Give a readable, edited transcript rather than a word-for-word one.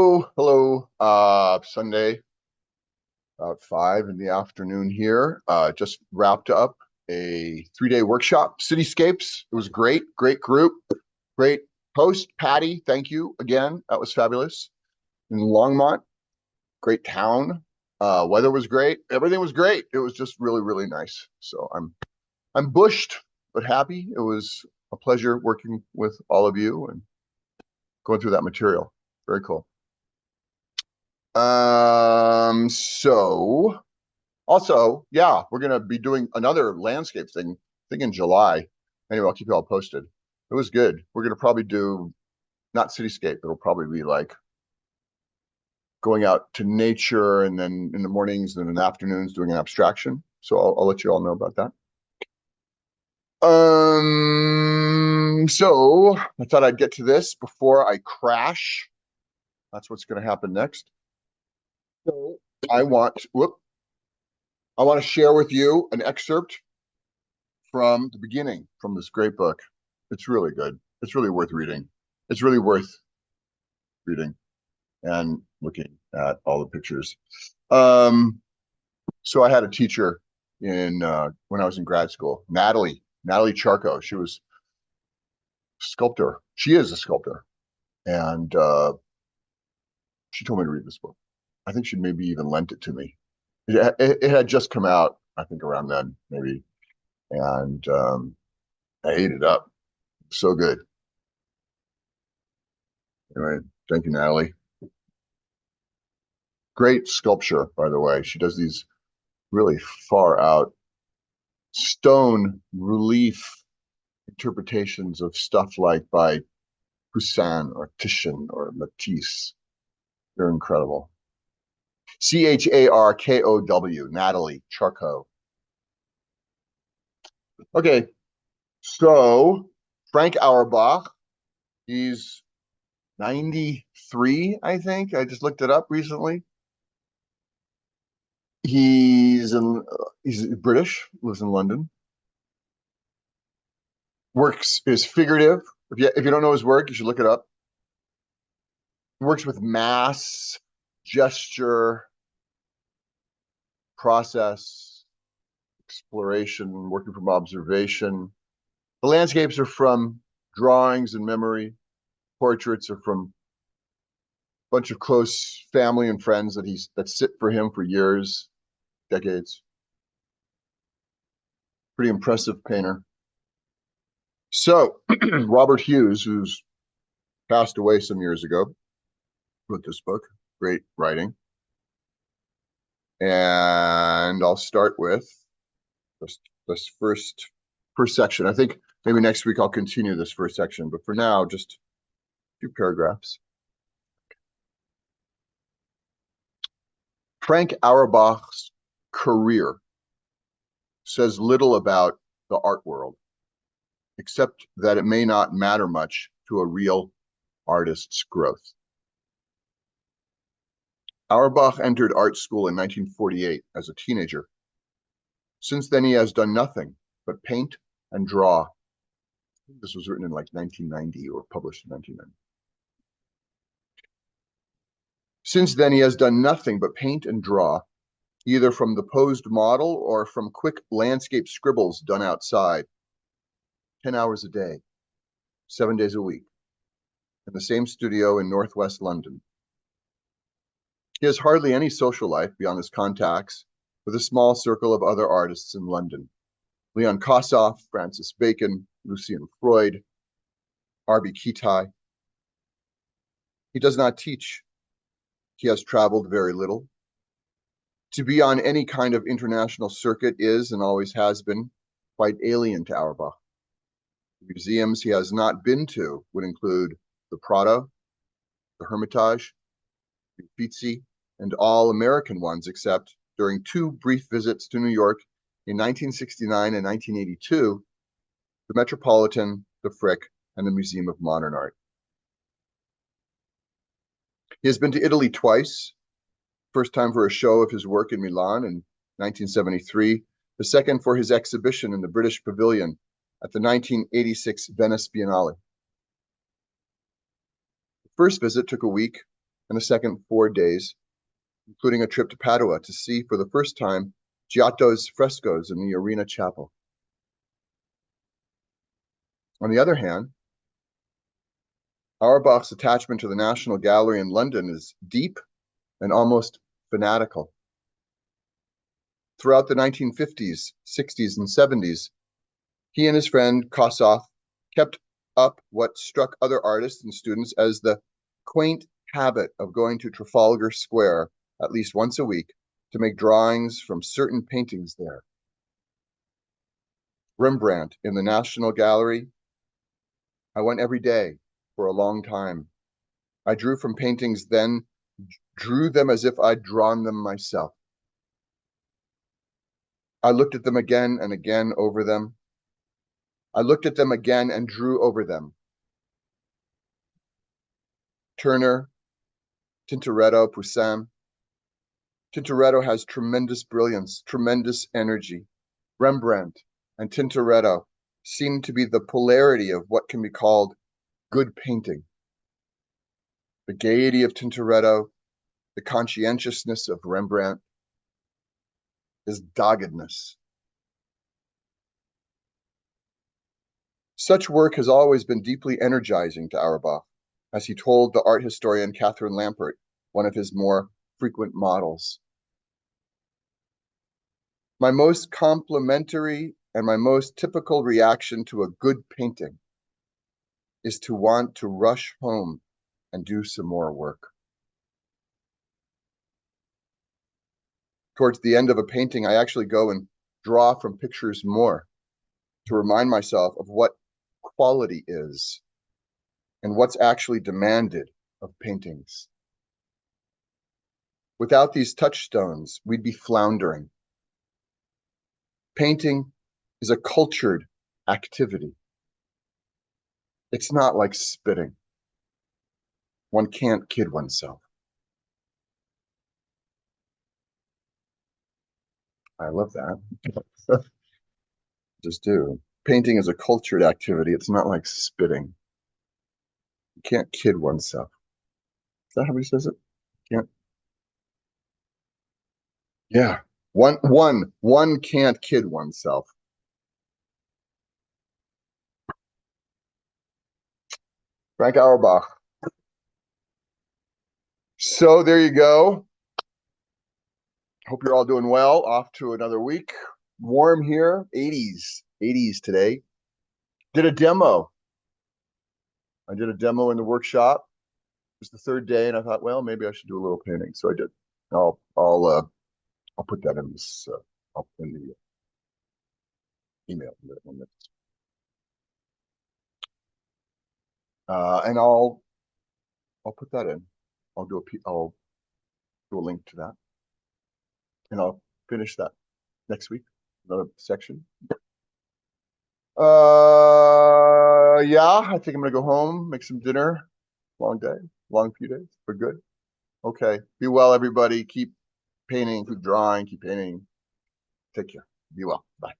Hello. Sunday, about 5 in the afternoon here. Just wrapped up a 3-day workshop, Cityscapes. It was great, great group, great host, Patty. Thank you again. That was fabulous. In Longmont, great town. Weather was great. Everything was great. It was just really, really nice. So I'm bushed but happy. It was a pleasure working with all of you and going through that material. Very cool. So also, yeah, we're gonna be doing another landscape thing, I think in July. Anyway, I'll keep you all posted. It was good. We're gonna probably do not cityscape, it'll probably be like going out to nature and then in the mornings and in the afternoons doing an abstraction. So I'll let you all know about that. So I thought I'd get to this before I crash. That's what's gonna happen next. So I want to share with you an excerpt from the beginning from this great book. It's really good. It's really worth reading. It's really worth reading and looking at all the pictures. So I had a teacher in when I was in grad school, Natalie Charco. She was a sculptor. She is a sculptor, and she told me to read this book. I think she maybe even lent it to me. It had just come out, I think, around then, maybe, and I ate it up. So good. Anyway, thank you, Natalie. Great sculpture, by the way. She does these really far out stone relief interpretations of stuff like by Poussin or Titian or Matisse. They're incredible. Charkow, Natalie Charco. Okay, so Frank Auerbach, he's 93, I think. I just looked it up recently. He's British, lives in London. Works is figurative. If you don't know his work, you should look it up. He works with mass, gesture, process, exploration, working from observation. The landscapes are from drawings and memory. Portraits are from a bunch of close family and friends that sit for him for years, decades. Pretty impressive painter. So Robert Hughes, who's passed away some years ago, wrote this book. Great writing. And I'll start with this first section. I think maybe next week I'll continue this first section, but for now, just a few paragraphs. Frank Auerbach's career says little about the art world, except that it may not matter much to a real artist's growth. Auerbach entered art school in 1948 as a teenager. Since then, he has done nothing but paint and draw. This was written in like 1990 or published in 1990. Since then, he has done nothing but paint and draw, either from the posed model or from quick landscape scribbles done outside. 10 hours a day, 7 days a week, in the same studio in Northwest London. He has hardly any social life beyond his contacts with a small circle of other artists in London. Leon Kossoff, Francis Bacon, Lucian Freud, R.B. Kitaj. He does not teach. He has traveled very little. To be on any kind of international circuit is, and always has been, quite alien to Auerbach. The museums he has not been to would include the Prado, the Hermitage, the Uffizi, and all American ones except, during 2 brief visits to New York in 1969 and 1982, the Metropolitan, the Frick, and the Museum of Modern Art. He has been to Italy twice, first time for a show of his work in Milan in 1973, the second for his exhibition in the British Pavilion at the 1986 Venice Biennale. The first visit took a week, and the second 4 days, including a trip to Padua to see for the first time Giotto's frescoes in the Arena Chapel. On the other hand, Auerbach's attachment to the National Gallery in London is deep and almost fanatical. Throughout the 1950s, 60s, and 70s, he and his friend Kossoff kept up what struck other artists and students as the quaint habit of going to Trafalgar Square at least once a week to make drawings from certain paintings there. Rembrandt in the National Gallery. I went every day for a long time. I drew from paintings, then drew them as if I'd drawn them myself. I looked at them again and again over them. I looked at them again and drew over them. Turner, Tintoretto, Poussin. Tintoretto has tremendous brilliance, tremendous energy. Rembrandt and Tintoretto seem to be the polarity of what can be called good painting. The gaiety of Tintoretto, the conscientiousness of Rembrandt, his doggedness. Such work has always been deeply energizing to Auerbach, as he told the art historian Catherine Lampert, one of his more frequent models. My most complimentary and my most typical reaction to a good painting is to want to rush home and do some more work. Towards the end of a painting, I actually go and draw from pictures more to remind myself of what quality is and what's actually demanded of paintings. Without these touchstones, we'd be floundering. Painting is a cultured activity. It's not like spitting. One can't kid oneself. I love that. Just do. Painting is a cultured activity. It's not like spitting. You can't kid oneself. Is that how he says it? Can't. Yeah. One can't kid oneself. Frank Auerbach. So there you go. Hope you're all doing well. Off to another week. Warm here, 80s today. Did a demo. I did a demo in the workshop. It was the third day, and I thought, well, maybe I should do a little painting. So I did. I'll put that in this in the email in a minute. And I'll put that in. I'll do a link to that, and I'll finish that next week. Another section. Yeah, I think I'm gonna go home, make some dinner. Long day, long few days. We're good. Okay. Be well, everybody. Keep painting, keep drawing, keep painting. Take care. Be well. Bye.